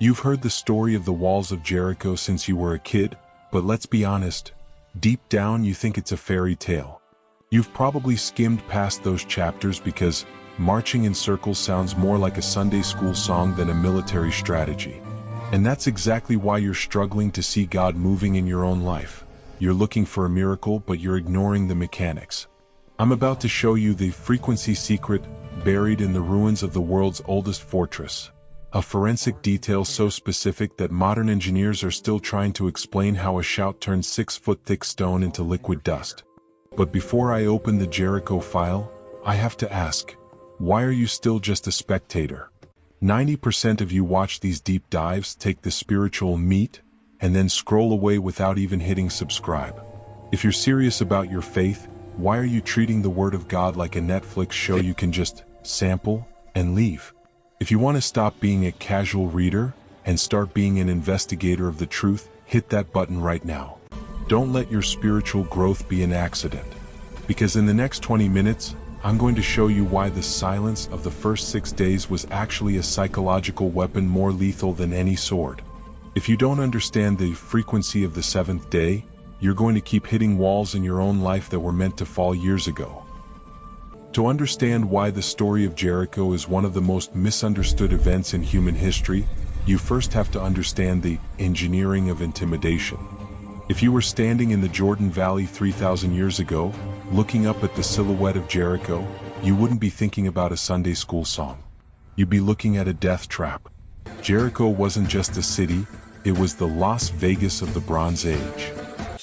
You've heard the story of the walls of Jericho since you were a kid, but let's be honest, deep down you think it's a fairy tale. You've probably skimmed past those chapters because marching in circles sounds more like a Sunday school song than a military strategy. And that's exactly why you're struggling to see God moving in your own life. You're looking for a miracle, but you're ignoring the mechanics. I'm about to show you the frequency secret buried in the ruins of the world's oldest fortress. A forensic detail so specific that modern engineers are still trying to explain how a shout turns 6-foot thick stone into liquid dust. But before I open the Jericho File, I have to ask, why are you still just a spectator? 90% of you watch these deep dives, take the spiritual meat, and then scroll away without even hitting subscribe. If you're serious about your faith, why are you treating the Word of God like a Netflix show you can just sample and leave? If you want to stop being a casual reader and start being an investigator of the truth, hit that button right now. Don't let your spiritual growth be an accident. Because in the next 20 minutes, I'm going to show you why the silence of the first 6 days was actually a psychological weapon more lethal than any sword. If you don't understand the frequency of the seventh day, you're going to keep hitting walls in your own life that were meant to fall years ago. To understand why the story of Jericho is one of the most misunderstood events in human history, you first have to understand the engineering of intimidation. If you were standing in the Jordan Valley 3,000 years ago, looking up at the silhouette of Jericho, you wouldn't be thinking about a Sunday school song. You'd be looking at a death trap. Jericho wasn't just a city, it was the Las Vegas of the Bronze Age.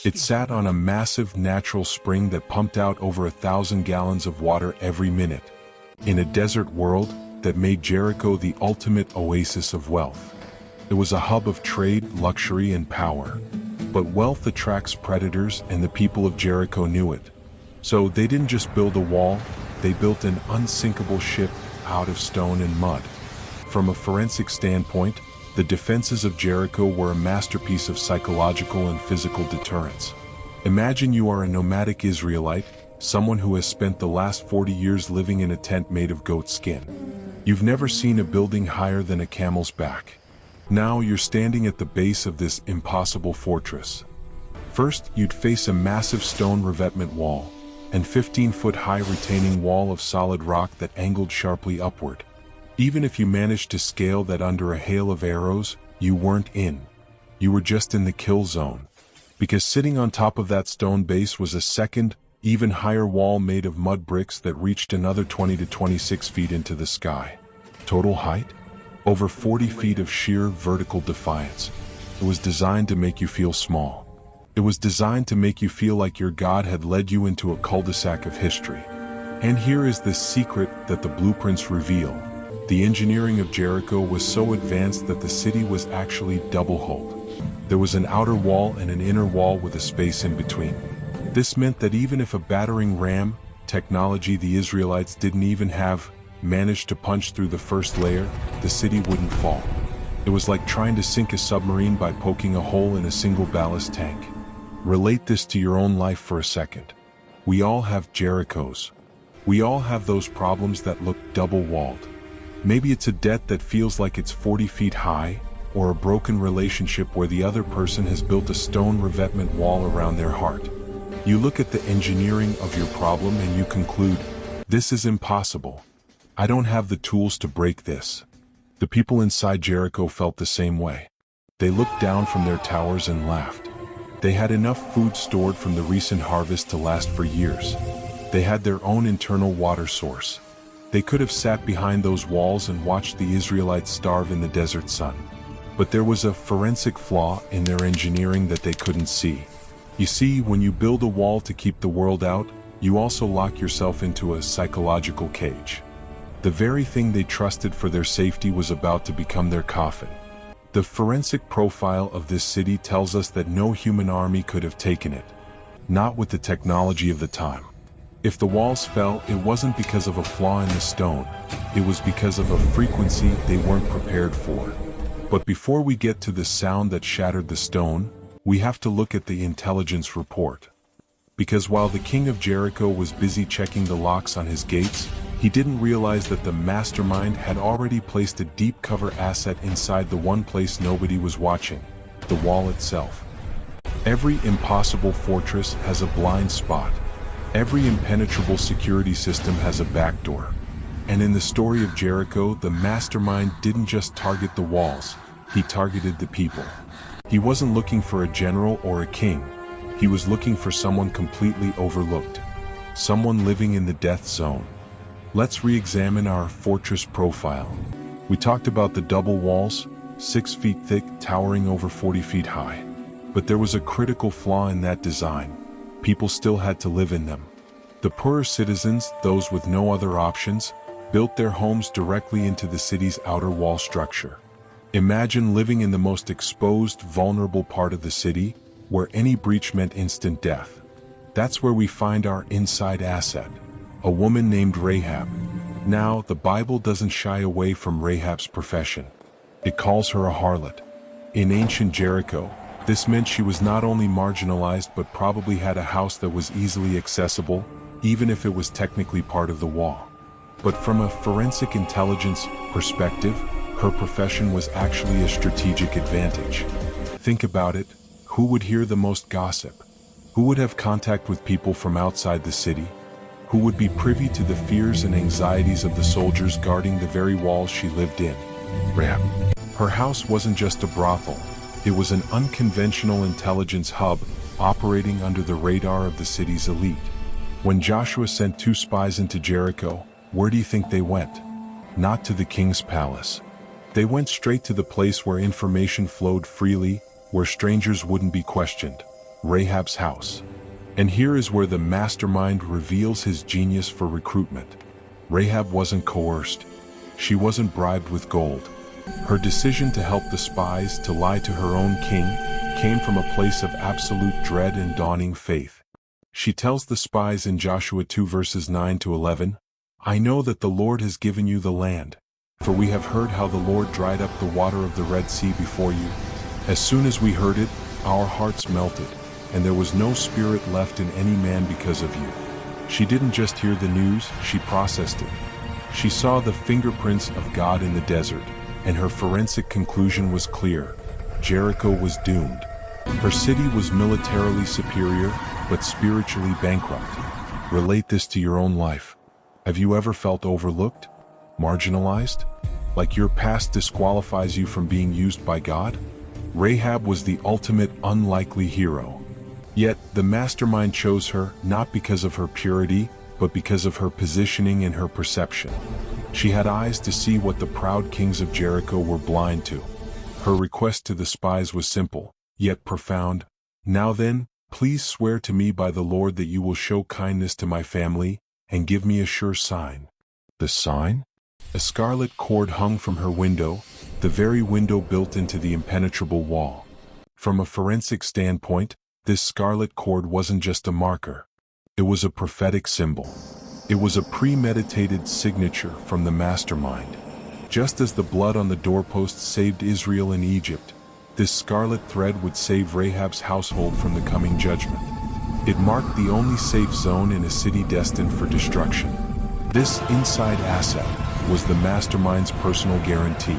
It sat on a massive natural spring that pumped out over 1,000 gallons of water every minute. In a desert world that made Jericho the ultimate oasis of wealth. It was a hub of trade, luxury, and power. But wealth attracts predators, and the people of Jericho knew it. So they didn't just build a wall, they built an unsinkable ship out of stone and mud. From a forensic standpoint, the defenses of Jericho were a masterpiece of psychological and physical deterrence. Imagine you are a nomadic Israelite, someone who has spent the last 40 years living in a tent made of goat skin. You've never seen a building higher than a camel's back. Now you're standing at the base of this impossible fortress. First, you'd face a massive stone revetment wall, and 15-foot-high retaining wall of solid rock that angled sharply upward. Even if you managed to scale that under a hail of arrows, you weren't in. You were just in the kill zone. Because sitting on top of that stone base was a second, even higher wall made of mud bricks that reached another 20 to 26 feet into the sky. Total height? Over 40 feet of sheer vertical defiance. It was designed to make you feel small. It was designed to make you feel like your God had led you into a cul-de-sac of history. And here is the secret that the blueprints reveal. The engineering of Jericho was so advanced that the city was actually double-hulled. There was an outer wall and an inner wall with a space in between. This meant that even if a battering ram, technology the Israelites didn't even have, managed to punch through the first layer, the city wouldn't fall. It was like trying to sink a submarine by poking a hole in a single ballast tank. Relate this to your own life for a second. We all have Jerichos. We all have those problems that look double-walled. Maybe it's a debt that feels like it's 40 feet high, or a broken relationship where the other person has built a stone revetment wall around their heart. You look at the engineering of your problem and you conclude, this is impossible. I don't have the tools to break this. The people inside Jericho felt the same way. They looked down from their towers and laughed. They had enough food stored from the recent harvest to last for years. They had their own internal water source. They could have sat behind those walls and watched the Israelites starve in the desert sun. But there was a forensic flaw in their engineering that they couldn't see. You see, when you build a wall to keep the world out, you also lock yourself into a psychological cage. The very thing they trusted for their safety was about to become their coffin. The forensic profile of this city tells us that no human army could have taken it. Not with the technology of the time. If the walls fell, it wasn't because of a flaw in the stone, it was because of a frequency they weren't prepared for. But before we get to the sound that shattered the stone, we have to look at the intelligence report. Because while the king of Jericho was busy checking the locks on his gates, He didn't realize that the mastermind had already placed a deep cover asset inside the one place nobody was watching, the wall itself. Every impossible fortress has a blind spot. Every impenetrable security system has a backdoor. And in the story of Jericho, the mastermind didn't just target the walls, he targeted the people. He wasn't looking for a general or a king. He was looking for someone completely overlooked. Someone living in the death zone. Let's re-examine our fortress profile. We talked about the double walls, 6 feet thick, towering over 40 feet high. But there was a critical flaw in that design. People still had to live in them. The poorer citizens, those with no other options, built their homes directly into the city's outer wall structure. Imagine living in the most exposed, vulnerable part of the city, where any breach meant instant death. That's where we find our inside asset, a woman named Rahab. Now, the Bible doesn't shy away from Rahab's profession. It calls her a harlot. In ancient Jericho, this meant she was not only marginalized but probably had a house that was easily accessible, even if it was technically part of the wall. But from a forensic intelligence perspective, her profession was actually a strategic advantage. Think about it. Who would hear the most gossip? Who would have contact with people from outside the city? Who would be privy to the fears and anxieties of the soldiers guarding the very walls she lived in? Rahab. Her house wasn't just a brothel. It was an unconventional intelligence hub operating under the radar of the city's elite. When Joshua sent 2 spies into Jericho, where do you think they went? Not to the king's palace. They went straight to the place where information flowed freely, where strangers wouldn't be questioned. Rahab's house. And here is where the mastermind reveals his genius for recruitment. Rahab wasn't coerced. She wasn't bribed with gold. Her decision to help the spies to lie to her own king came from a place of absolute dread and dawning faith. She tells the spies in Joshua 2 verses 9 to 11, "I know that the Lord has given you the land, for we have heard how the Lord dried up the water of the Red Sea before you. As soon as we heard it, our hearts melted, and there was no spirit left in any man because of you." She didn't just hear the news, she processed it. She saw the fingerprints of God in the desert, and her forensic conclusion was clear. Jericho was doomed. Her city was militarily superior, but spiritually bankrupt. Relate this to your own life. Have you ever felt overlooked? Marginalized? Like your past disqualifies you from being used by God? Rahab was the ultimate unlikely hero. Yet, the mastermind chose her not because of her purity, but because of her positioning and her perception. She had eyes to see what the proud kings of Jericho were blind to. Her request to the spies was simple, yet profound. "Now then, please swear to me by the Lord that you will show kindness to my family, and give me a sure sign." The sign? A scarlet cord hung from her window, the very window built into the impenetrable wall. From a forensic standpoint, this scarlet cord wasn't just a marker. It was a prophetic symbol. It was a premeditated signature from the mastermind. Just as the blood on the doorpost saved Israel in Egypt, this scarlet thread would save Rahab's household from the coming judgment. It marked the only safe zone in a city destined for destruction. This inside asset was the mastermind's personal guarantee.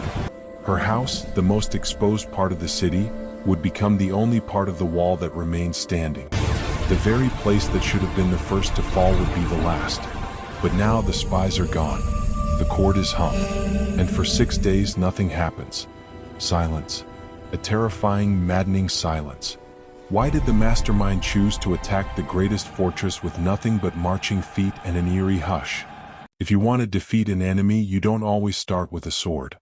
Her house, the most exposed part of the city, would become the only part of the wall that remained standing. The very place that should have been the first to fall would be the last. But now the spies are gone. The cord is hung. And for 6 days nothing happens. Silence. A terrifying, maddening silence. Why did the mastermind choose to attack the greatest fortress with nothing but marching feet and an eerie hush? If you want to defeat an enemy, you don't always start with a sword.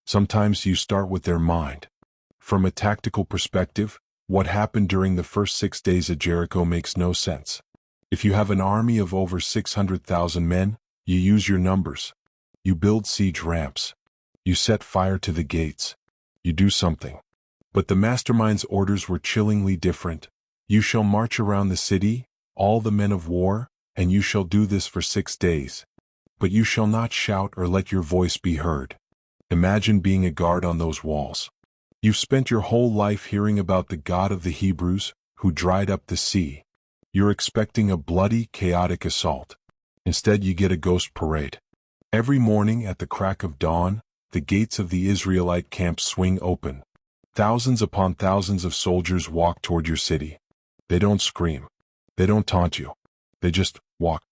Sometimes you start with their mind. From a tactical perspective, what happened during the first 6 days at Jericho makes no sense. If you have an army of over 600,000 men, you use your numbers. You build siege ramps. You set fire to the gates. You do something. But the mastermind's orders were chillingly different. "You shall march around the city, all the men of war, and you shall do this for 6 days. But you shall not shout or let your voice be heard." Imagine being a guard on those walls. You've spent your whole life hearing about the God of the Hebrews, who dried up the sea. You're expecting a bloody, chaotic assault. Instead, you get a ghost parade. Every morning at the crack of dawn, the gates of the Israelite camp swing open. Thousands upon thousands of soldiers walk toward your city. They don't scream. They don't taunt you. They just walk.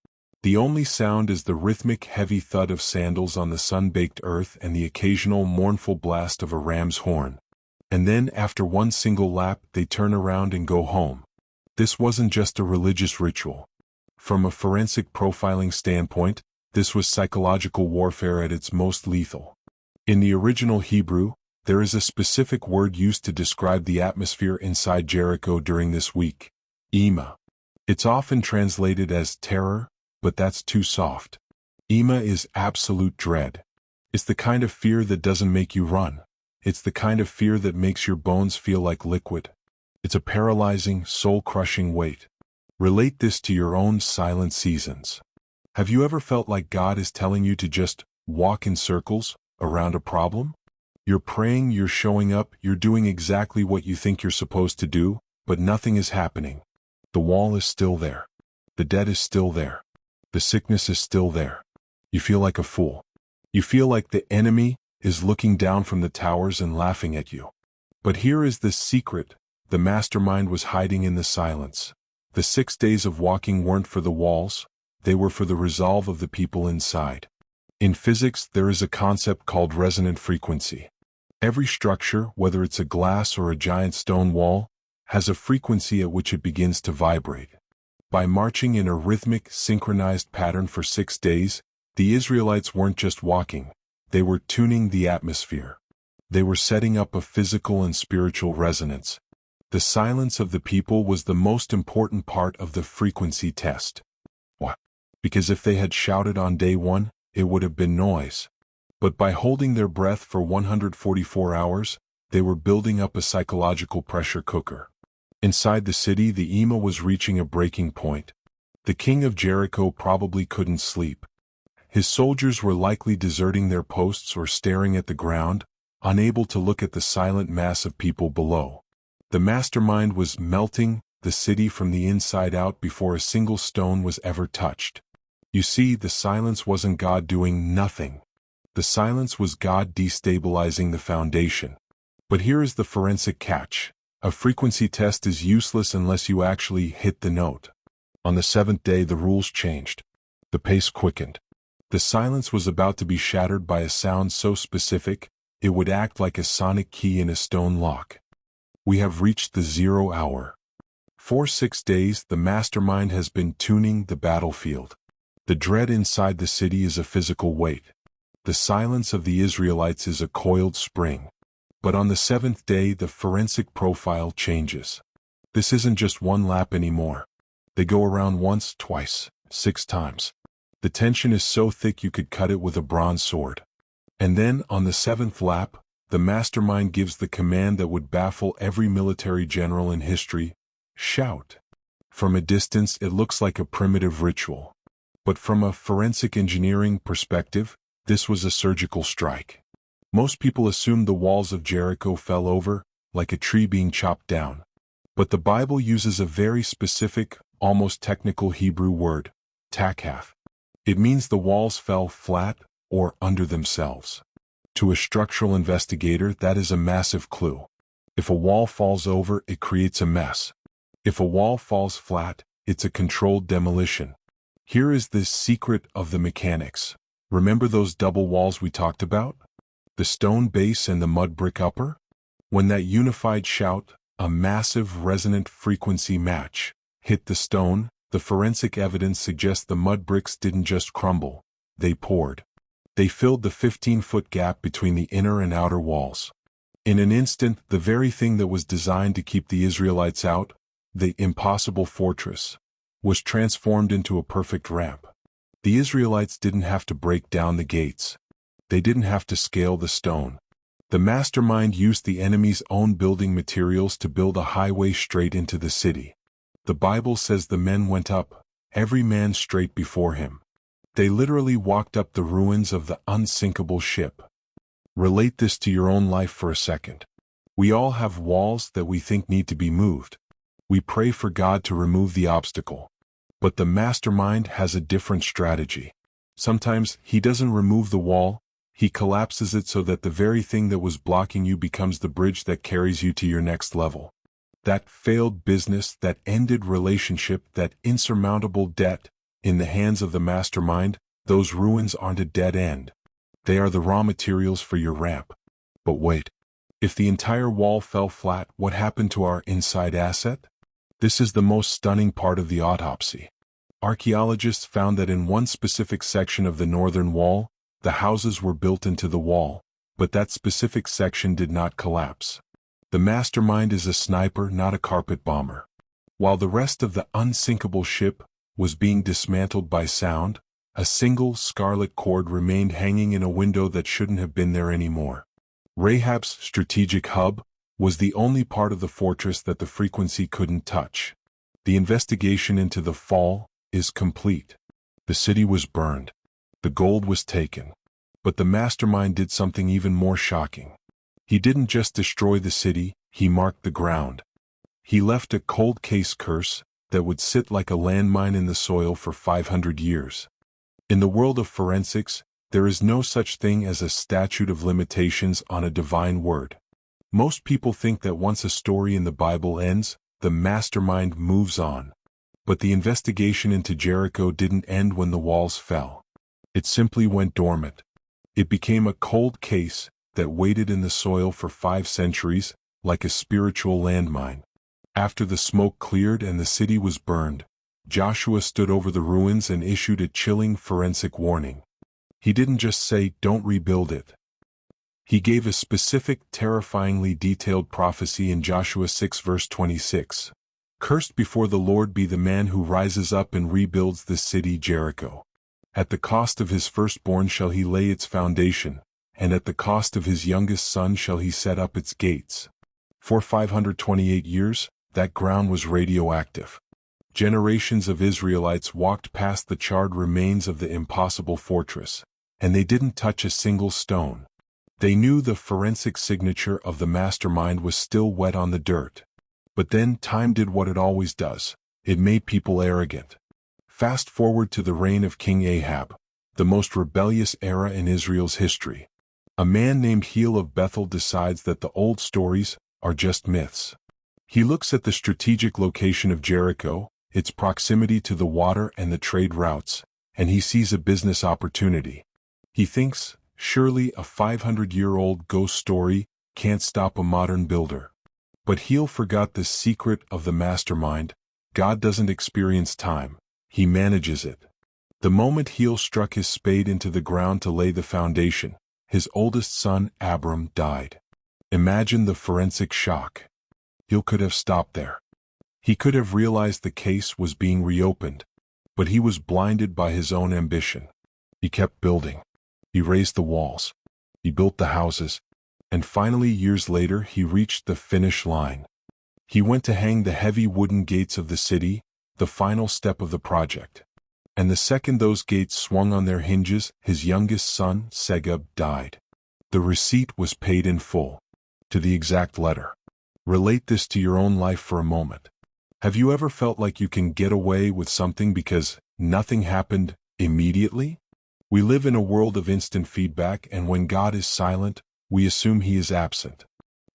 The only sound is the rhythmic, heavy thud of sandals on the sun-baked earth and the occasional mournful blast of a ram's horn. And then, after one single lap, they turn around and go home. This wasn't just a religious ritual. From a forensic profiling standpoint, this was psychological warfare at its most lethal. In the original Hebrew, there is a specific word used to describe the atmosphere inside Jericho during this week: Ema. It's often translated as terror, but that's too soft. Ema is absolute dread. It's the kind of fear that doesn't make you run. It's the kind of fear that makes your bones feel like liquid. It's a paralyzing, soul-crushing weight. Relate this to your own silent seasons. Have you ever felt like God is telling you to just walk in circles around a problem? You're praying, you're showing up, you're doing exactly what you think you're supposed to do, but nothing is happening. The wall is still there. The debt is still there. The sickness is still there. You feel like a fool. You feel like the enemy is looking down from the towers and laughing at you. But here is the secret: the mastermind was hiding in the silence. The 6 days of walking weren't for the walls, they were for the resolve of the people inside. In physics, there is a concept called resonant frequency. Every structure, whether it's a glass or a giant stone wall, has a frequency at which it begins to vibrate. By marching in a rhythmic, synchronized pattern for 6 days, the Israelites weren't just walking, they were tuning the atmosphere. They were setting up a physical and spiritual resonance. The silence of the people was the most important part of the frequency test. Why? Because if they had shouted on day one, it would have been noise. But by holding their breath for 144 hours, they were building up a psychological pressure cooker. Inside the city, the Ema was reaching a breaking point. The king of Jericho probably couldn't sleep. His soldiers were likely deserting their posts or staring at the ground, unable to look at the silent mass of people below. The mastermind was melting the city from the inside out before a single stone was ever touched. You see, the silence wasn't God doing nothing. The silence was God destabilizing the foundation. But here is the forensic catch. A frequency test is useless unless you actually hit the note. On the 7th day, the rules changed. The pace quickened. The silence was about to be shattered by a sound so specific, it would act like a sonic key in a stone lock. We have reached the 0 hour. For 6 days, the mastermind has been tuning the battlefield. The dread inside the city is a physical weight. The silence of the Israelites is a coiled spring. But on the 7th day, the forensic profile changes. This isn't just one lap anymore. They go around once, twice, 6 times. The tension is so thick you could cut it with a bronze sword. And then, on the 7th lap, the mastermind gives the command that would baffle every military general in history: shout. From a distance, it looks like a primitive ritual. But from a forensic engineering perspective, this was a surgical strike. Most people assumed the walls of Jericho fell over, like a tree being chopped down. But the Bible uses a very specific, almost technical Hebrew word, takath. It means the walls fell flat, or under themselves. To a structural investigator, that is a massive clue. If a wall falls over, it creates a mess. If a wall falls flat, it's a controlled demolition. Here is the secret of the mechanics. Remember those double walls we talked about? The stone base and the mud brick upper? When that unified shout, a massive resonant frequency match, hit the stone, the forensic evidence suggests the mud bricks didn't just crumble, they poured. They filled the 15-foot gap between the inner and outer walls. In an instant, the very thing that was designed to keep the Israelites out, the impossible fortress, was transformed into a perfect ramp. The Israelites didn't have to break down the gates. They didn't have to scale the stone. The mastermind used the enemy's own building materials to build a highway straight into the city. The Bible says the men went up, every man straight before him. They literally walked up the ruins of the unsinkable ship. Relate this to your own life for a second. We all have walls that we think need to be moved. We pray for God to remove the obstacle. But the mastermind has a different strategy. Sometimes he doesn't remove the wall, he collapses it so that the very thing that was blocking you becomes the bridge that carries you to your next level. That failed business, that ended relationship, that insurmountable debt, in the hands of the mastermind, those ruins aren't a dead end. They are the raw materials for your ramp. But wait. If the entire wall fell flat, what happened to our inside asset? This is the most stunning part of the autopsy. Archaeologists found that in one specific section of the northern wall, the houses were built into the wall, but that specific section did not collapse. The mastermind is a sniper, not a carpet bomber. While the rest of the unsinkable ship was being dismantled by sound, a single scarlet cord remained hanging in a window that shouldn't have been there anymore. Rahab's strategic hub was the only part of the fortress that the frequency couldn't touch. The investigation into the fall is complete. The city was burned. The gold was taken. But the mastermind did something even more shocking. He didn't just destroy the city, he marked the ground. He left a cold case curse that would sit like a landmine in the soil for 500 years. In the world of forensics, there is no such thing as a statute of limitations on a divine word. Most people think that once a story in the Bible ends, the mastermind moves on. But the investigation into Jericho didn't end when the walls fell. It simply went dormant. It became a cold case that waited in the soil for 5 centuries, like a spiritual landmine. After the smoke cleared and the city was burned, Joshua stood over the ruins and issued a chilling forensic warning. He didn't just say, "Don't rebuild it." He gave a specific, terrifyingly detailed prophecy in Joshua 6 verse 26. "Cursed before the Lord be the man who rises up and rebuilds this city Jericho. At the cost of his firstborn shall he lay its foundation, and at the cost of his youngest son shall he set up its gates." For 528 years, that ground was radioactive. Generations of Israelites walked past the charred remains of the impossible fortress, and they didn't touch a single stone. They knew the forensic signature of the mastermind was still wet on the dirt. But then time did what it always does. It made people arrogant. Fast forward to the reign of King Ahab, the most rebellious era in Israel's history. A man named Hiel of Bethel decides that the old stories are just myths. He looks at the strategic location of Jericho, its proximity to the water and the trade routes, and he sees a business opportunity. He thinks, surely a 500-year-old ghost story can't stop a modern builder. But Hiel forgot the secret of the mastermind. God doesn't experience time, he manages it. The moment Hiel struck his spade into the ground to lay the foundation, his oldest son, Abram, died. Imagine the forensic shock. Hiel could have stopped there. He could have realized the case was being reopened, but he was blinded by his own ambition. He kept building. He raised the walls. He built the houses. And finally, years later, he reached the finish line. He went to hang the heavy wooden gates of the city, the final step of the project. And the second those gates swung on their hinges, his youngest son, Segub, died. The receipt was paid in full, to the exact letter. Relate this to your own life for a moment. Have you ever felt like you can get away with something because nothing happened immediately? We live in a world of instant feedback, and when God is silent, we assume he is absent.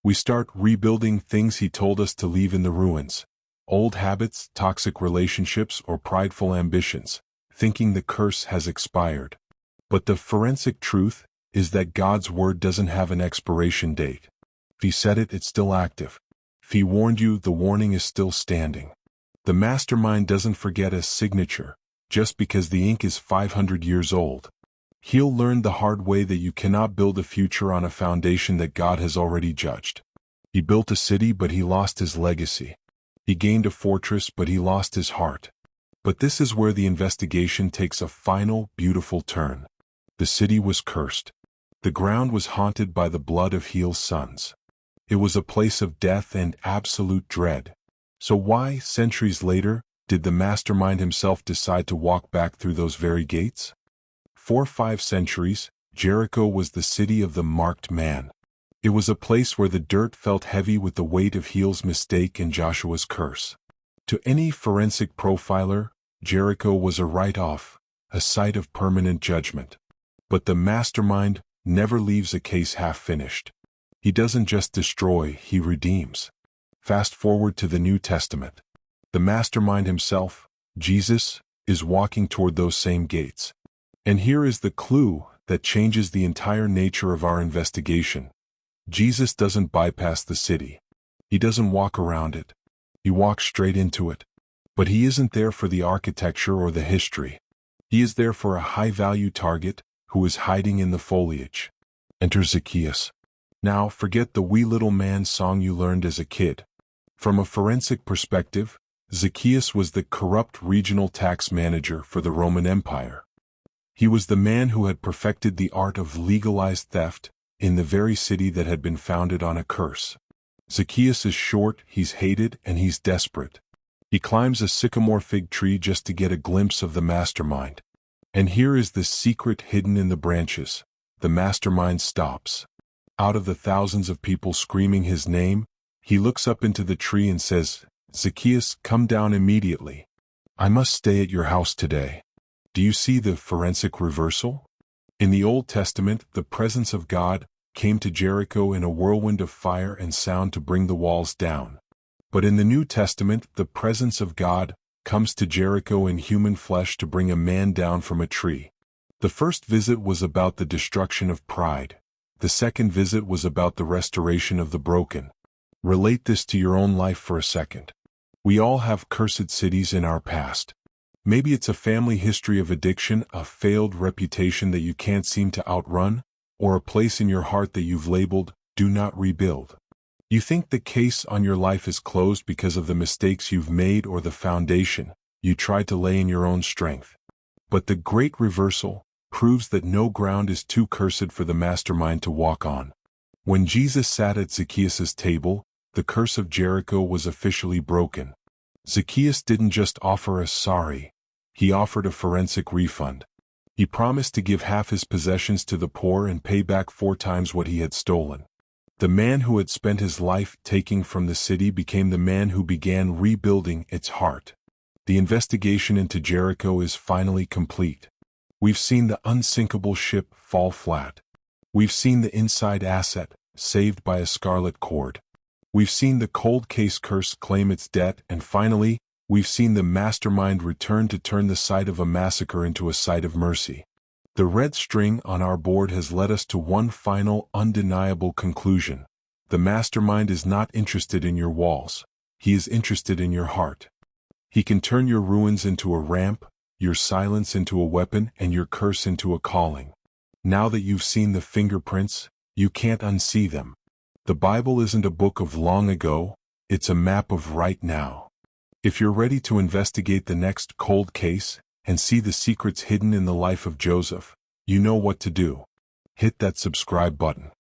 We start rebuilding things he told us to leave in the ruins. Old habits, toxic relationships, or prideful ambitions, thinking the curse has expired. But the forensic truth is that God's word doesn't have an expiration date. If he said it, it's still active. If he warned you, the warning is still standing. The mastermind doesn't forget a signature, just because the ink is 500 years old. He'll learn the hard way that you cannot build a future on a foundation that God has already judged. He built a city, but he lost his legacy. He gained a fortress, but he lost his heart. But this is where the investigation takes a final, beautiful turn. The city was cursed. The ground was haunted by the blood of Hiel's sons. It was a place of death and absolute dread. So why, centuries later, did the mastermind himself decide to walk back through those very gates? For 5 centuries, Jericho was the city of the marked man. It was a place where the dirt felt heavy with the weight of Hiel's mistake and Joshua's curse. To any forensic profiler, Jericho was a write-off, a site of permanent judgment. But the mastermind never leaves a case half-finished. He doesn't just destroy, he redeems. Fast forward to the New Testament. The mastermind himself, Jesus, is walking toward those same gates. And here is the clue that changes the entire nature of our investigation. Jesus doesn't bypass the city. He doesn't walk around it. He walks straight into it. But he isn't there for the architecture or the history. He is there for a high-value target who is hiding in the foliage. Enter Zacchaeus. Now, forget the wee little man song you learned as a kid. From a forensic perspective, Zacchaeus was the corrupt regional tax manager for the Roman Empire. He was the man who had perfected the art of legalized theft in the very city that had been founded on a curse. Zacchaeus is short, he's hated, and he's desperate. He climbs a sycamore fig tree just to get a glimpse of the mastermind. And here is the secret hidden in the branches. The mastermind stops. Out of the thousands of people screaming his name, he looks up into the tree and says, "Zacchaeus, come down immediately. I must stay at your house today." Do you see the forensic reversal? In the Old Testament, the presence of God came to Jericho in a whirlwind of fire and sound to bring the walls down. But in the New Testament, the presence of God comes to Jericho in human flesh to bring a man down from a tree. The first visit was about the destruction of pride. The second visit was about the restoration of the broken. Relate this to your own life for a second. We all have cursed cities in our past. Maybe it's a family history of addiction, a failed reputation that you can't seem to outrun, or a place in your heart that you've labeled, "Do not rebuild." You think the case on your life is closed because of the mistakes you've made or the foundation you tried to lay in your own strength. But the great reversal proves that no ground is too cursed for the mastermind to walk on. When Jesus sat at Zacchaeus' table, the curse of Jericho was officially broken. Zacchaeus didn't just offer a sorry, he offered a forensic refund. He promised to give half his possessions to the poor and pay back 4 times what he had stolen. The man who had spent his life taking from the city became the man who began rebuilding its heart. The investigation into Jericho is finally complete. We've seen the unsinkable ship fall flat. We've seen the inside asset saved by a scarlet cord. We've seen the cold case curse claim its debt, and finally, we've seen the mastermind return to turn the site of a massacre into a site of mercy. The red string on our board has led us to one final, undeniable conclusion. The mastermind is not interested in your walls. He is interested in your heart. He can turn your ruins into a ramp, your silence into a weapon, and your curse into a calling. Now that you've seen the fingerprints, you can't unsee them. The Bible isn't a book of long ago, it's a map of right now. If you're ready to investigate the next cold case and see the secrets hidden in the life of Joseph, you know what to do. Hit that subscribe button.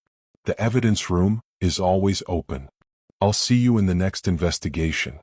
The evidence room is always open. I'll see you in the next investigation.